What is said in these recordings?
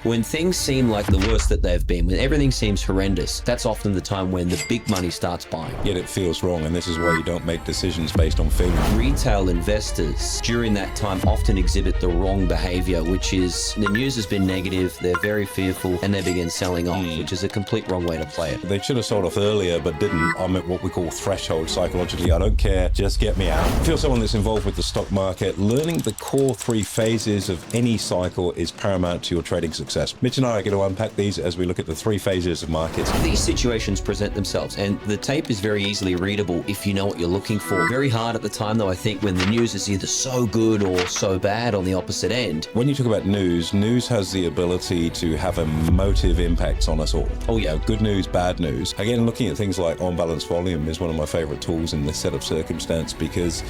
When things seem like the worst that they've been, when everything seems horrendous, that's often the time when the big money starts buying. Yet it feels wrong, and this is why you don't make decisions based on feeling. Retail investors during that time often exhibit the wrong behaviour, which is the news has been negative, they're very fearful, and they begin selling off, which is a complete wrong way to play it. They should have sold off earlier, but didn't. I'm at what we call threshold psychologically. I don't care, just get me out. If you're someone that's involved with the stock market, learning the core 3 phases of any cycle is paramount to your trading success. Mitch and I are going to unpack these as we look at the 3 phases of markets. These situations present themselves, and the tape is very easily readable if you know what you're looking for. Very hard at the time, though, I think, when the news is either so good or so bad on the opposite end. When you talk about news has the ability to have emotive impacts on us all. Oh, yeah. Good news, bad news. Again, looking at things like on-balance volume is one of my favorite tools in this set of circumstance, because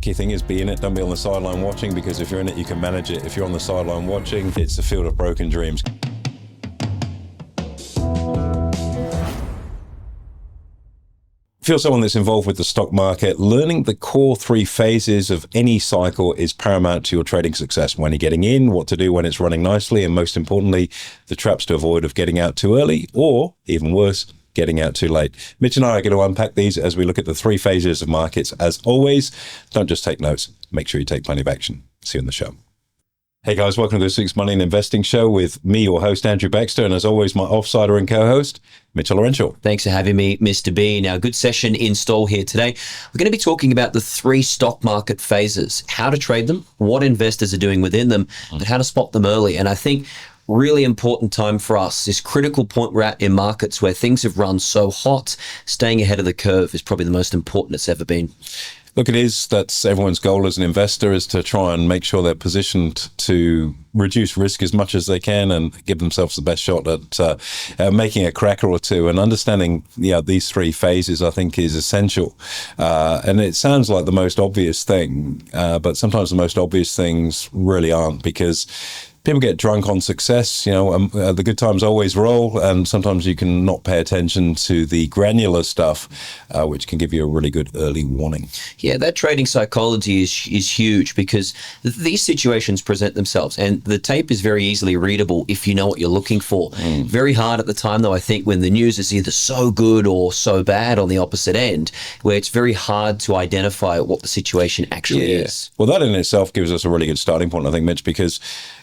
key thing is be in it, don't be on the sideline watching, because if you're in it, you can manage it. If you're on the sideline watching, it's a field of broken dreams. If you're someone that's involved with the stock market, learning the core 3 phases of any cycle is paramount to your trading success. When you're getting in, what to do when it's running nicely, and most importantly, the traps to avoid of getting out too early, or even worse, getting out too late. Mitch and I are going to unpack these as we look at the 3 phases of markets. As always, don't just take notes. Make sure you take plenty of action. See you in the show. Hey guys, welcome to this week's Money and Investing Show with me, your host, Andrew Baxter, and as always, my offsider and co-host, Mitchell Olarenshaw. Thanks for having me, Mr. B. Now, good session in store here today. We're going to be talking about the 3 stock market phases, how to trade them, what investors are doing within them, and how to spot them early. And I think really important time for us, this critical point we're at in markets where things have run so hot, staying ahead of the curve is probably the most important it's ever been. Look, it is. That's everyone's goal as an investor, is to try and make sure they're positioned to reduce risk as much as they can and give themselves the best shot at making a cracker or two. And understanding these 3 phases, I think, is essential. And it sounds like the most obvious thing, but sometimes the most obvious things really aren't, because people get drunk on success. The good times always roll, and sometimes you can not pay attention to the granular stuff, which can give you a really good early warning. Yeah, that trading psychology is huge, because these situations present themselves, and the tape is very easily readable if you know what you're looking for. Very hard at the time, though, I think, when the news is either so good or so bad on the opposite end, where it's very hard to identify what the situation actually is. Well, that in itself gives us a really good starting point, I think, Mitch, because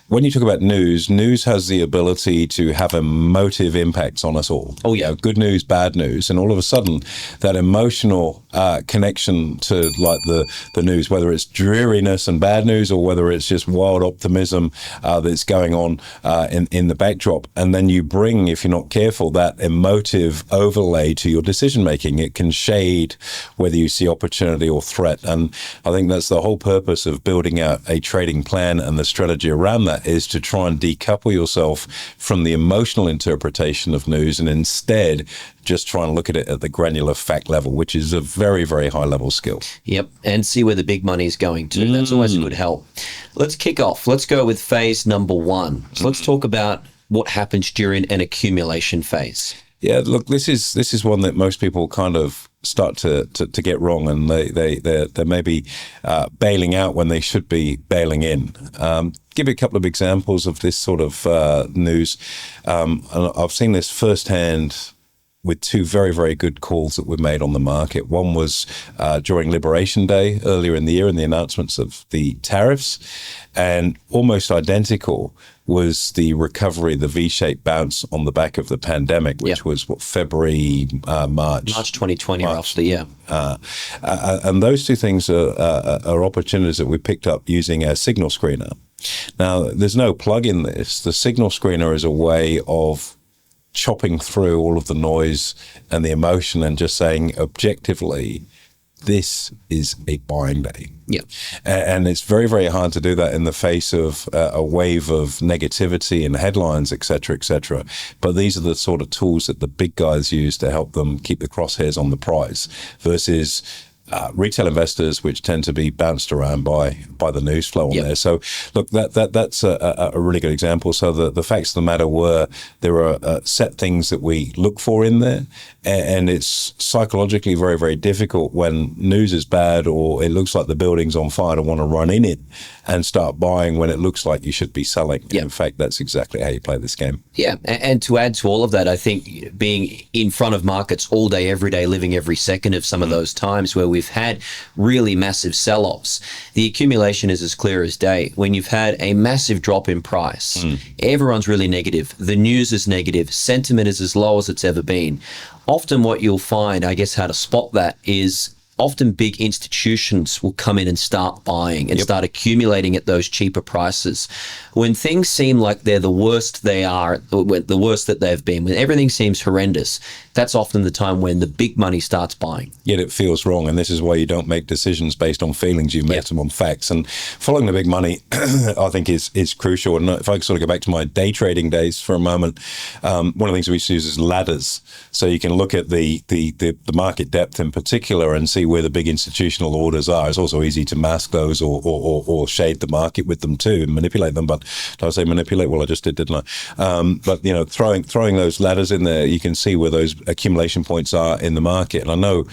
when you talk about news has the ability to have emotive impacts on us all. Oh, yeah. Good news, bad news. And all of a sudden, that emotional connection to like the news, whether it's dreariness and bad news, or whether it's just wild optimism that's going on in the backdrop. And then you bring, if you're not careful, that emotive overlay to your decision making. It can shade whether you see opportunity or threat. And I think that's the whole purpose of building out a trading plan and the strategy around that, is to try and decouple yourself from the emotional interpretation of news, and instead just try and look at it at the granular fact level, which is a very, very high level skill. Yep, and see where the big money is going to. That's always a good help. Let's kick off. Let's go with phase number 1. So let's talk about what happens during an accumulation phase. Yeah, look, this is one that most people kind of start to get wrong, and they may be bailing out when they should be bailing in. Give you a couple of examples of this sort of news. And I've seen this firsthand with 2 very, very good calls that were made on the market. One was during Liberation Day earlier in the year, and the announcements of the tariffs, and almost identical was the recovery, the V-shaped bounce on the back of the pandemic, which was February, March 2020, roughly, yeah. And those 2 things are opportunities that we picked up using a signal screener. Now, there's no plug in this. The signal screener is a way of chopping through all of the noise and the emotion and just saying objectively, this is a buying day. Yeah. And it's very, very hard to do that in the face of a wave of negativity and headlines, et cetera, et cetera. But these are the sort of tools that the big guys use to help them keep the crosshairs on the prize, versus retail investors, which tend to be bounced around by the news flow on there. So look, that's a really good example. So the facts of the matter were there are set things that we look for in there, and it's psychologically very, very difficult when news is bad or it looks like the building's on fire to want to run in it and start buying when it looks like you should be selling. In fact, that's exactly how you play this game. Yeah, and to add to all of that, I think being in front of markets all day, every day, living every second of some of those times where we've had really massive sell-offs, the accumulation is as clear as day. When you've had a massive drop in price, everyone's really negative. The news is negative. Sentiment is as low as it's ever been. Often what you'll find, I guess how to spot that is often big institutions will come in and start buying and start accumulating at those cheaper prices. When things seem like they're the worst they are, the worst that they've been, when everything seems horrendous, that's often the time when the big money starts buying. Yet it feels wrong, and this is why you don't make decisions based on feelings. You make them on facts. And following the big money, I think, is crucial. And if I sort of go back to my day trading days for a moment, one of the things we used to use is ladders. So you can look at the market depth in particular and see where the big institutional orders are. It's also easy to mask those or shade the market with them too and manipulate them. But did I say manipulate? Well, I just did, didn't I? But throwing those ladders in there, you can see where those accumulation points are in the market. And I know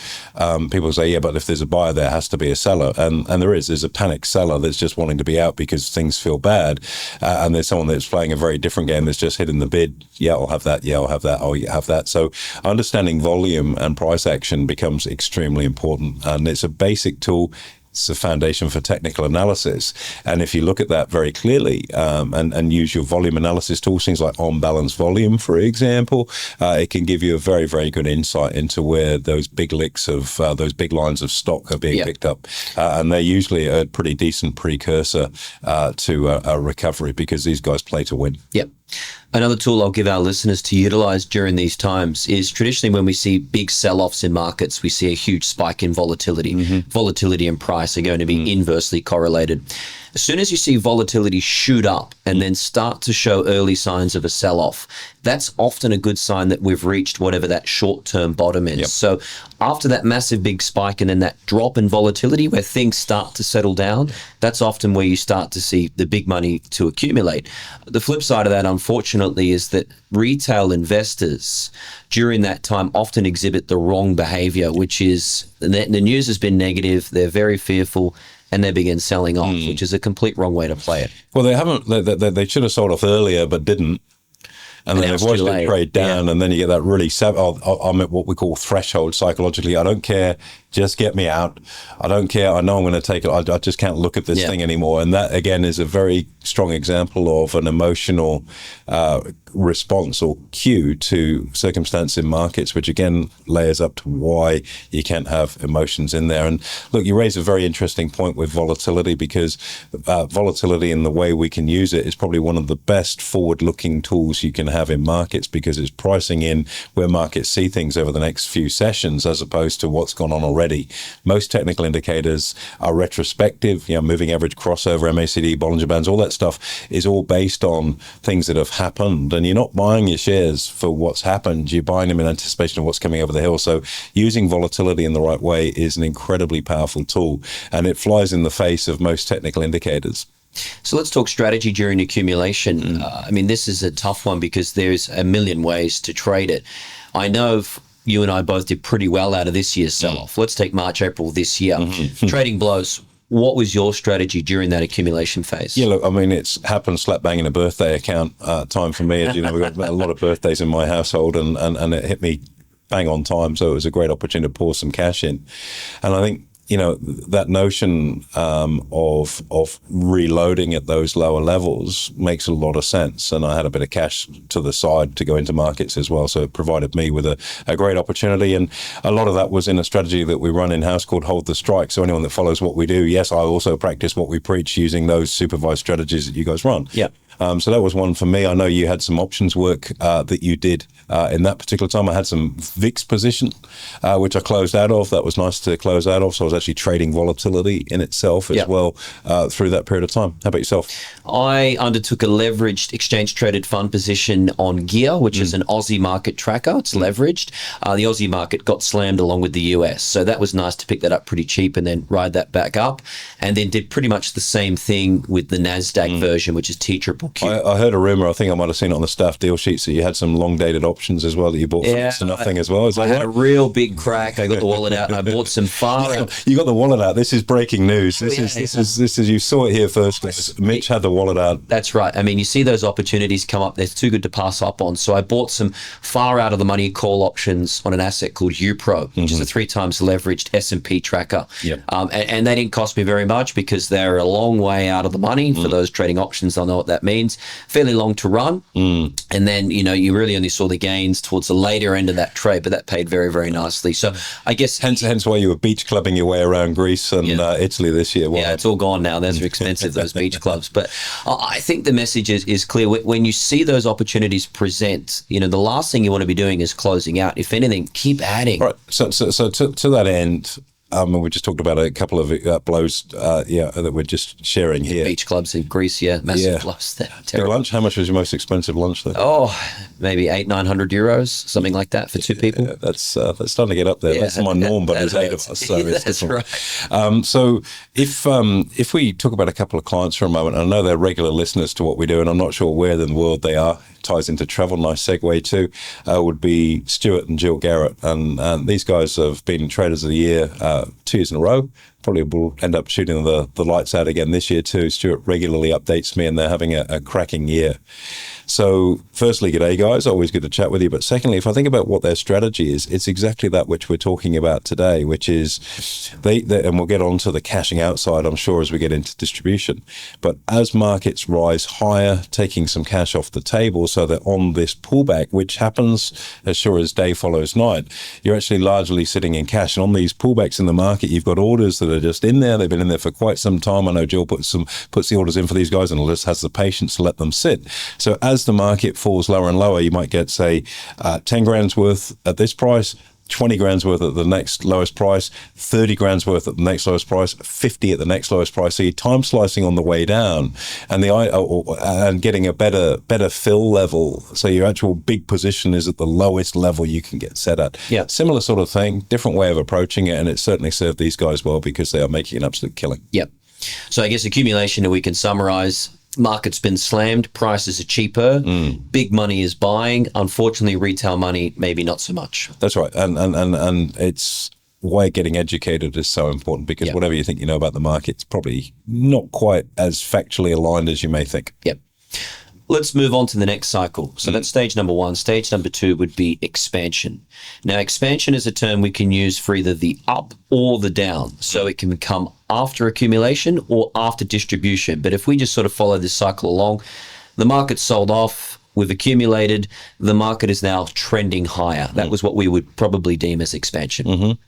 people say, yeah, but if there's a buyer, there has to be a seller, and there's a panic seller that's just wanting to be out because things feel bad, and there's someone that's playing a very different game that's just hitting the bid. Yeah, I'll have that. Yeah, I'll have that. Oh, you have that. So understanding volume and price action becomes extremely important, and it's a basic tool. It's a foundation for technical analysis. And if you look at that very clearly and use your volume analysis tools, things like on-balance volume, for example, it can give you a very, very good insight into where those big licks of those big lines of stock are being picked up. And they're usually a pretty decent precursor to a recovery because these guys play to win. Yep. Another tool I'll give our listeners to utilize during these times is traditionally when we see big sell-offs in markets, we see a huge spike in volatility. Volatility and price are going to be inversely correlated. As soon as you see volatility shoot up and then start to show early signs of a sell-off, that's often a good sign that we've reached whatever that short-term bottom is. So after that massive big spike and then that drop in volatility where things start to settle down, that's often where you start to see the big money to accumulate. The flip side of that, unfortunately, is that retail investors during that time often exhibit the wrong behavior, which is the news has been negative, they're very fearful, and they begin selling off, which is a complete wrong way to play it. Well, they haven't. They should have sold off earlier, but didn't. And then they've watched it trade down, and then you get that really, I'm at what we call threshold psychologically. I don't care, just get me out. I don't care, I know I'm going to take it. I just can't look at this thing anymore. And that, again, is a very strong example of an emotional response or cue to circumstance in markets, which again layers up to why you can't have emotions in there. And look, you raise a very interesting point with volatility, because volatility and the way we can use it is probably one of the best forward-looking tools you can have in markets, because it's pricing in where markets see things over the next few sessions as opposed to what's gone on already. Most technical indicators are retrospective, moving average, crossover, MACD, Bollinger Bands, all that stuff is all based on things that have happened. And you're not buying your shares for what's happened, you're buying them in anticipation of what's coming over the hill. So using volatility in the right way is an incredibly powerful tool, and it flies in the face of most technical indicators. So let's talk strategy during accumulation. I mean, this is a tough one because there's a million ways to trade it. I know you and I both did pretty well out of this year's sell-off. Let's take March, April this year. Trading blows. What was your strategy during that accumulation phase? Yeah, look, I mean, it's happened slap bang in a birthday account time for me. As you know, we've got a lot of birthdays in my household, and it hit me bang on time. So it was a great opportunity to pour some cash in. And I think, that notion of reloading at those lower levels makes a lot of sense. And I had a bit of cash to the side to go into markets as well. So it provided me with a great opportunity. And a lot of that was in a strategy that we run in-house called Hold the Strike. So anyone that follows what we do, yes, I also practice what we preach using those supervised strategies that you guys run. Yeah. So that was one for me. I know you had some options work that you did in that particular time. I had some VIX position, which I closed out of. That was nice to close out of. So I was actually trading volatility in itself as well through that period of time. How about yourself? I undertook a leveraged exchange-traded fund position on Gear, which is an Aussie market tracker. It's leveraged. The Aussie market got slammed along with the US. So that was nice to pick that up pretty cheap and then ride that back up. And then did pretty much the same thing with the NASDAQ version, which is TQQQ. I heard a rumor, I think I might have seen it on the staff deal sheets, that you had some long-dated options as well that you bought for next to nothing as well. Is that I right? had a real big crack. I got the wallet out and I bought some far out. You got the wallet out. This is breaking news. This is you saw it here first, guys. Mitch had the wallet out. That's right. I mean, you see those opportunities come up. They're too good to pass up on. So I bought some far out of the money call options on an asset called UPRO, which is a 3 times leveraged S&P tracker. And they didn't cost me very much because they're a long way out of the money. For those trading options, they'll know what that means. Fairly long to run. And then, you really only saw the gains towards the later end of that trade, but that paid very, very nicely. So I guess... Hence why you were beach clubbing your way around Greece and Italy this year. Yeah, it's all gone now. Those are expensive, those beach clubs. But I think the message is clear. When you see those opportunities present, the last thing you want to be doing is closing out. If anything, keep adding. Right. So to that end, we just talked about a couple of blows, that we're just sharing here. Beach clubs in Greece, massive blows. Your lunch? How much was your most expensive lunch there? Oh, maybe 800-900 euros, something like that for 2 people. Yeah, that's starting to get up there. That's my norm, but there's 8 of us, so it's that's different. right. So if we talk about a couple of clients for a moment, I know they're regular listeners to what we do, and I'm not sure where in the world they are. Ties into travel. Nice segue too. Would be Stuart and Jill Garrett, and these guys have been traders of the year 2 years in a row. Probably will end up shooting the lights out again this year too. Stuart regularly updates me, and they're having a cracking year. So firstly, g'day guys, always good to chat with you. But secondly, if I think about what their strategy is, it's exactly that which we're talking about today, which is they and we'll get on to the cashing out side, I'm sure, as we get into distribution. But as markets rise higher, taking some cash off the table so that on this pullback, which happens as sure as day follows night, you're actually largely sitting in cash. And on these pullbacks in the market, you've got orders that are just in there. They've been in there for quite some time. I know Jill puts the orders in for these guys and just has the patience to let them sit. So as the market falls lower and lower, you might get, say, 10 grand's worth at this price, 20 grand's worth at the next lowest price, 30 grand's worth at the next lowest price, 50 at the next lowest price. So you're time slicing on the way down, and getting a better fill level. So your actual big position is at the lowest level you can get set at. Yeah. Similar sort of thing, different way of approaching it, and it certainly served these guys well because they are making an absolute killing. Yep. So I guess accumulation, we can summarize. Market's been slammed, prices are cheaper, big money is buying. Unfortunately, retail money, maybe not so much. That's right. And it's why getting educated is so important, because whatever you think you know about the market, it's probably not quite as factually aligned as you may think. Yep. Let's move on to the next cycle. So that's stage number 1. Stage number 2 would be expansion. Now, expansion is a term we can use for either the up or the down. So it can come after accumulation or after distribution. But if we just sort of follow this cycle along, the market sold off, we've accumulated, the market is now trending higher. That was what we would probably deem as expansion.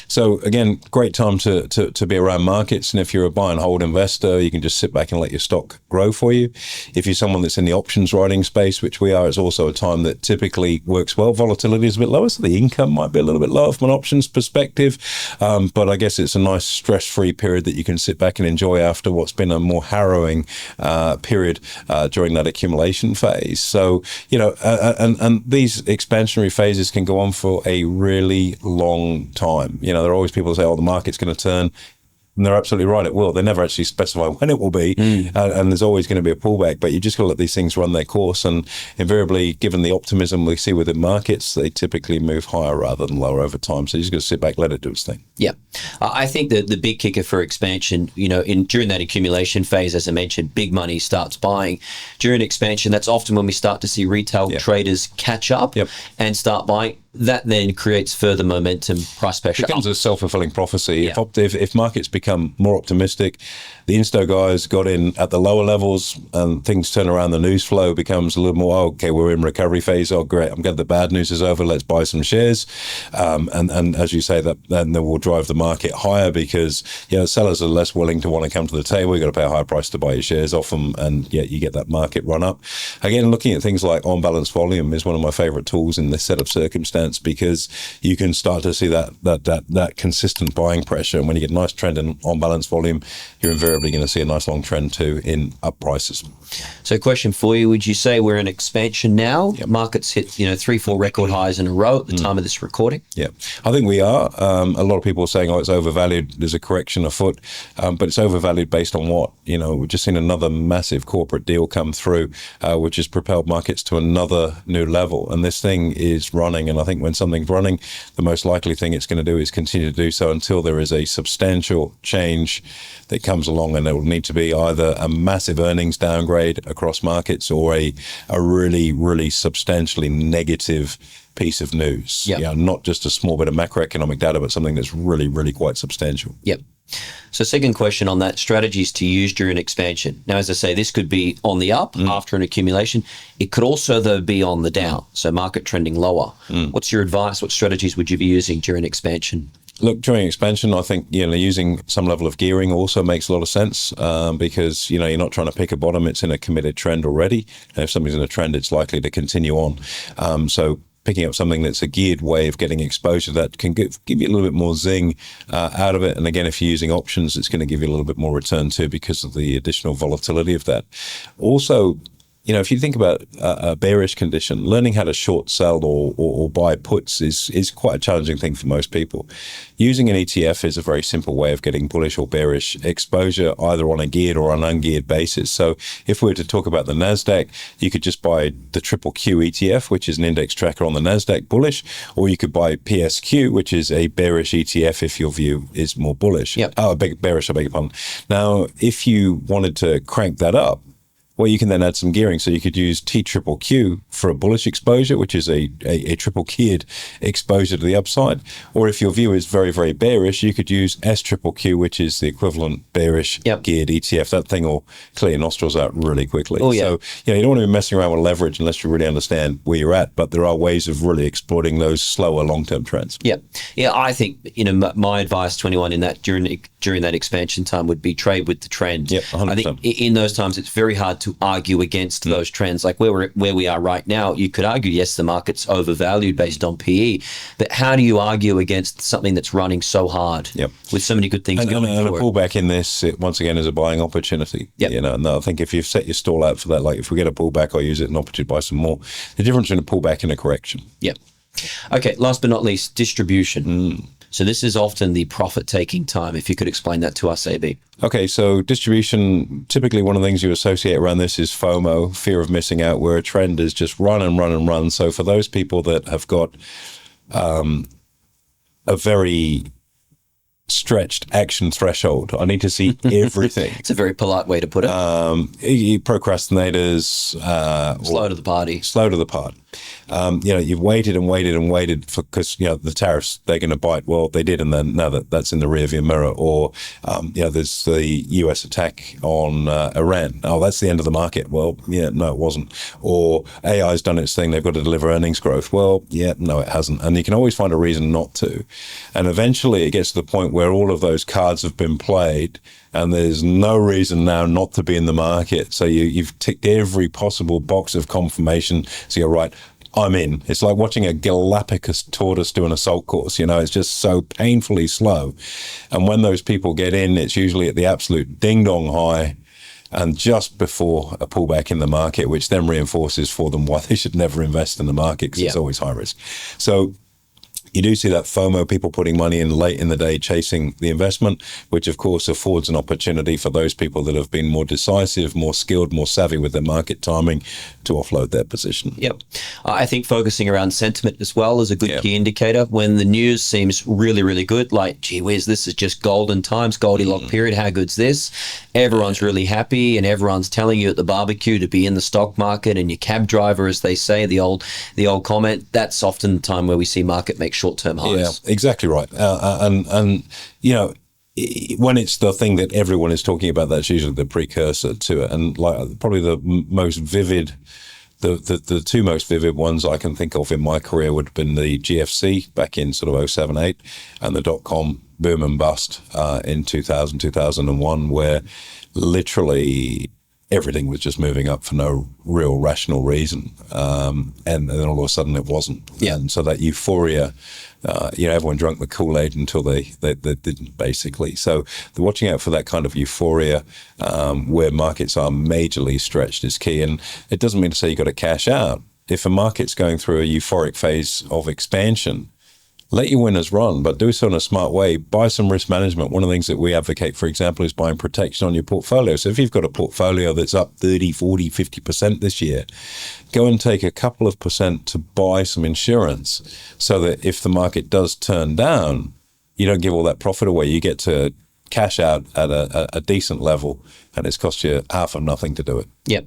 So again, great time to be around markets. And if you're a buy and hold investor, you can just sit back and let your stock grow for you. If you're someone that's in the options writing space, which we are, it's also a time that typically works well. Volatility is a bit lower, so the income might be a little bit lower from an options perspective. But I guess it's a nice stress-free period that you can sit back and enjoy after what's been a more harrowing period during that accumulation phase. So, and these expansionary phases can go on for a really long time. There are always people who say, the market's going to turn. And they're absolutely right, it will. They never actually specify when it will be. And there's always going to be a pullback. But you just got to let these things run their course. And invariably, given the optimism we see within markets, they typically move higher rather than lower over time. So you just got to sit back, let it do its thing. Yeah. I think that the big kicker for expansion, during that accumulation phase, as I mentioned, big money starts buying. During expansion, that's often when we start to see retail traders catch up and start buying. that then creates further momentum, price pressure. It becomes a self-fulfilling prophecy. Yeah. If markets become more optimistic, the insto guys got in at the lower levels and things turn around, the news flow becomes a little more, oh, okay, we're in recovery phase. Oh, great, I'm glad the bad news is over. Let's buy some shares. And as you say, that then will drive the market higher because sellers are less willing to want to come to the table. You've got to pay a higher price to buy your shares off them, and you get that market run up. Again, looking at things like on-balance volume is one of my favorite tools in this set of circumstance because you can start to see that consistent buying pressure. And when you get a nice trend in on-balance volume, you're invariably going to see a nice long trend too in up prices. So question for you, would you say we're in expansion now? Yep. Markets hit 3-4 record highs in a row at the time of this recording? Yeah, I think we are. A lot of people are saying, it's overvalued. There's a correction afoot, but it's overvalued based on what? We've just seen another massive corporate deal come through, which has propelled markets to another new level. And this thing is running. And I think when something's running, the most likely thing it's going to do is continue to do so until there is a substantial change that comes along, and it will need to be either a massive earnings downgrade across markets or a really, really substantially negative piece of news. Yep. Not just a small bit of macroeconomic data, but something that's really, really quite substantial. Yep. So second question on that, strategies to use during expansion. Now, as I say, this could be on the up after an accumulation. It could also, though, be on the down, so market trending lower. What's your advice? What strategies would you be using during expansion? Look, during expansion, I think using some level of gearing also makes a lot of sense because you're not trying to pick a bottom; it's in a committed trend already. And if something's in a trend, it's likely to continue on. So picking up something that's a geared way of getting exposure that can give you a little bit more zing out of it. And again, if you're using options, it's going to give you a little bit more return too because of the additional volatility of that. Also, if you think about a bearish condition, learning how to short sell or buy puts is quite a challenging thing for most people. Using an ETF is a very simple way of getting bullish or bearish exposure, either on a geared or an ungeared basis. So if we were to talk about the NASDAQ, you could just buy the triple Q ETF, which is an index tracker on the NASDAQ bullish, or you could buy PSQ, which is a bearish ETF if your view is more bullish. Yep. Bearish, I beg your pardon. Now, if you wanted to crank that up, well, you can then add some gearing. So you could use TQQQ for a bullish exposure, which is a triple geared exposure to the upside. Or if your view is very, very bearish, you could use SQQQ, which is the equivalent bearish geared ETF. That thing will clear your nostrils out really quickly. Oh, yeah. So you don't want to be messing around with leverage unless you really understand where you're at. But there are ways of really exploiting those slower long-term trends. Yeah. I think, my advice to anyone in that during that expansion time would be trade with the trend. Yep, 100%. I think in those times, it's very hard to argue against those trends. Like where we are right now, you could argue, yes, the market's overvalued based on PE, but how do you argue against something that's running so hard with so many good things going and for a pullback in this, once again, is a buying opportunity. And I think if you've set your stall out for that, like if we get a pullback, I'll use it as an opportunity to buy some more. The difference between a pullback and a correction. Yep. Okay, last but not least, distribution. So this is often the profit-taking time. If you could explain that to us, AB. Okay, so distribution, typically one of the things you associate around this is FOMO, fear of missing out, where a trend is just run and run and run. So for those people that have got a very stretched action threshold, I need to see everything. It's a very polite way to put it. Procrastinators. Slow to the party. Slow to the party. You've waited and waited and waited because the tariffs, they're going to bite. Well, they did, and then now that's in the rearview mirror. Or there's the US attack on Iran. Oh, that's the end of the market. Well, no, it wasn't. Or AI's done its thing. They've got to deliver earnings growth. Well, no, it hasn't. And you can always find a reason not to. And eventually, it gets to the point where all of those cards have been played, and there's no reason now not to be in the market. So you've ticked every possible box of confirmation. So you're right, I'm in. It's like watching a Galapagos tortoise do an assault course. It's just so painfully slow. And when those people get in, it's usually at the absolute ding-dong high and just before a pullback in the market, which then reinforces for them why they should never invest in the market because it's always high risk. So You do see that FOMO, people putting money in late in the day, chasing the investment, which of course affords an opportunity for those people that have been more decisive, more skilled, more savvy with their market timing to offload their position. Yep. I think focusing around sentiment as well is a good key indicator. When the news seems really, really good, like, gee whiz, this is just golden times, Goldilocks period, how good's this? Everyone's really happy and everyone's telling you at the barbecue to be in the stock market, and your cab driver, as they say, the old comment, that's often the time where we see market make short-term highs. Yeah, exactly right. And you know, when it's the thing that everyone is talking about, that's usually the precursor to it. And like probably the most vivid, the two most vivid ones I can think of in my career would have been the GFC back in sort of 07, 08 and the dot-com boom and bust in 2000, 2001, where literally everything was just moving up for no real rational reason. And then all of a sudden it wasn't. Yeah. And so that euphoria, everyone drank the Kool-Aid until they didn't, basically. So the watching out for that kind of euphoria where markets are majorly stretched is key. And it doesn't mean to say you've got to cash out. If a market's going through a euphoric phase of expansion, let your winners run, but do so in a smart way. Buy some risk management. One of the things that we advocate, for example, is buying protection on your portfolio. So if you've got a portfolio that's up 30, 40, 50% this year, go and take a couple of percent to buy some insurance so that if the market does turn down, you don't give all that profit away. You get to cash out at a decent level, and it's cost you half of nothing to do it. Yep.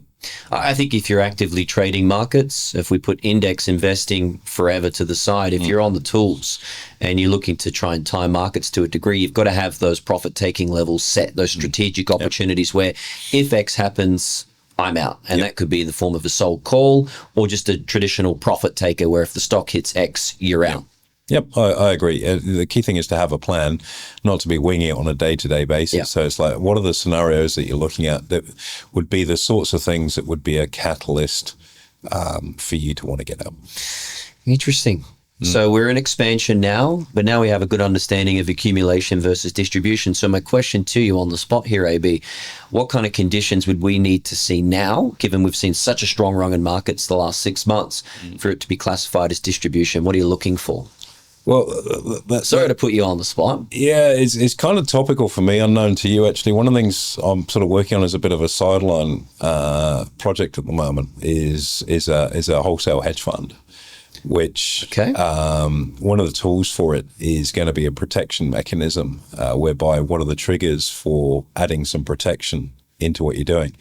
I think if you're actively trading markets, if we put index investing forever to the side, if you're on the tools and you're looking to try and time markets to a degree, you've got to have those profit-taking levels set, those strategic opportunities where if X happens, I'm out. And that could be in the form of a sold call or just a traditional profit taker where if the stock hits X, you're out. Yep, I agree. The key thing is to have a plan, not to be winging it on a day-to-day basis. Yeah. So it's like, what are the scenarios that you're looking at that would be the sorts of things that would be a catalyst for you to want to get out? Interesting. So we're in expansion now, but now we have a good understanding of accumulation versus distribution. So my question to you on the spot here, AB, what kind of conditions would we need to see now, given we've seen such a strong run in markets the last 6 months, for it to be classified as distribution? What are you looking for? Well, Sorry to put you on the spot. Yeah, it's kind of topical for me, unknown to you, actually. One of the things I'm sort of working on as a bit of a sideline project at the moment is a wholesale hedge fund, which one of the tools for it is going to be a protection mechanism whereby what are the triggers for adding some protection into what you're doing.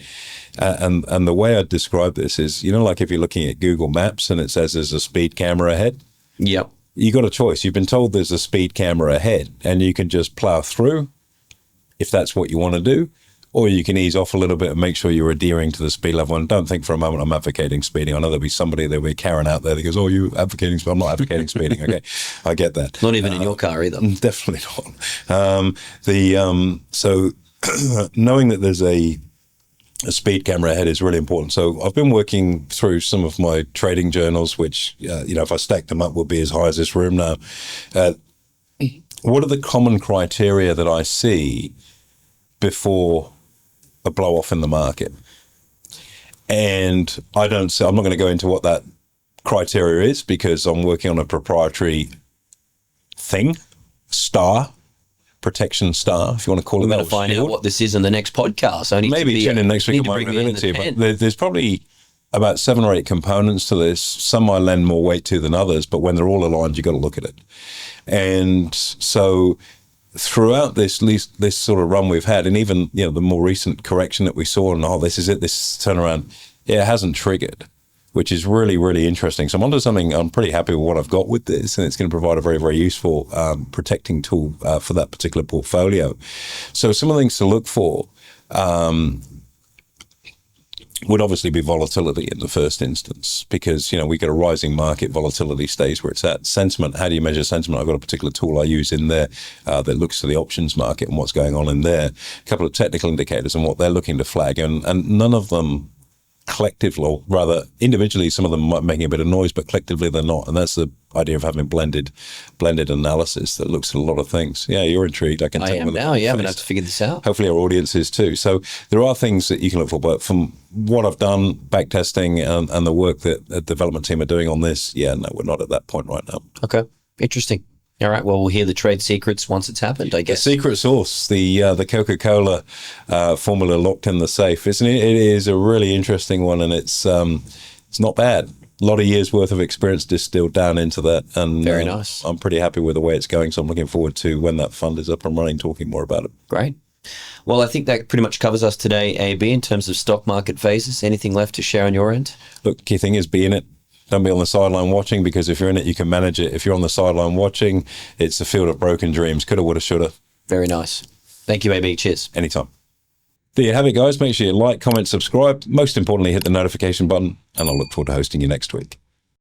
And the way I describe this is, like if you're looking at Google Maps and it says there's a speed camera ahead. Yep. You got a choice. You've been told there's a speed camera ahead and you can just plow through if that's what you want to do, or you can ease off a little bit and make sure you're adhering to the speed level. And don't think for a moment I'm advocating speeding. I know there'll be Karen out there that goes, oh, you advocating speeding. I'm not advocating speeding. Okay, I get that. Not even in your car either. Definitely not. So knowing that there's a speed camera ahead is really important. So I've been working through some of my trading journals, which, if I stack them up, will be as high as this room now. What are the common criteria that I see before a blow off in the market? And I'm not going to go into what that criteria is because I'm working on a proprietary thing, protection star, if you want to call it that. We're going to find out what this is in the next podcast. Maybe tune in next week. I might reveal it to you. But there's probably about 7 or 8 components to this. Some I lend more weight to than others, but when they're all aligned, you've got to look at it. And so throughout this sort of run we've had, and even the more recent correction that we saw, and this is it, this turnaround, it hasn't triggered, which is really, really interesting. So I'm onto something. I'm pretty happy with what I've got with this, and it's going to provide a very, very useful protecting tool for that particular portfolio. So some of the things to look for would obviously be volatility in the first instance, because we get a rising market, volatility stays where it's at. Sentiment, how do you measure sentiment? I've got a particular tool I use in there that looks to the options market and what's going on in there. A couple of technical indicators and what they're looking to flag, and none of them collectively, or rather individually, some of them might be making a bit of noise, but collectively they're not. And that's the idea of having blended analysis that looks at a lot of things. Yeah, you're intrigued. I tell. I am now. Yeah, I'm going to have to figure this out. Hopefully our audience is too. So there are things that you can look for, but from what I've done, back testing and the work that the development team are doing on this, no, we're not at that point right now. Okay. Interesting. All right. Well, we'll hear the trade secrets once it's happened, I The guess. secret sauce, the Coca-Cola formula locked in the safe, isn't it? It is a really interesting one, and it's not bad. A lot of years worth of experience distilled down into that, and Very nice. I'm pretty happy with the way it's going. So I'm looking forward to when that fund is up and running, talking more about it. Great. Well, I think that pretty much covers us today, AB, in terms of stock market phases. Anything left to share on your end? Look, key thing is be in it. Don't be on the sideline watching, because if you're in it, you can manage it. If you're on the sideline watching, it's a field of broken dreams. Coulda, woulda, shoulda. Very nice. Thank you, AB. Cheers. Anytime. There you have it, guys. Make sure you like, comment, subscribe. Most importantly, hit the notification button, and I'll look forward to hosting you next week.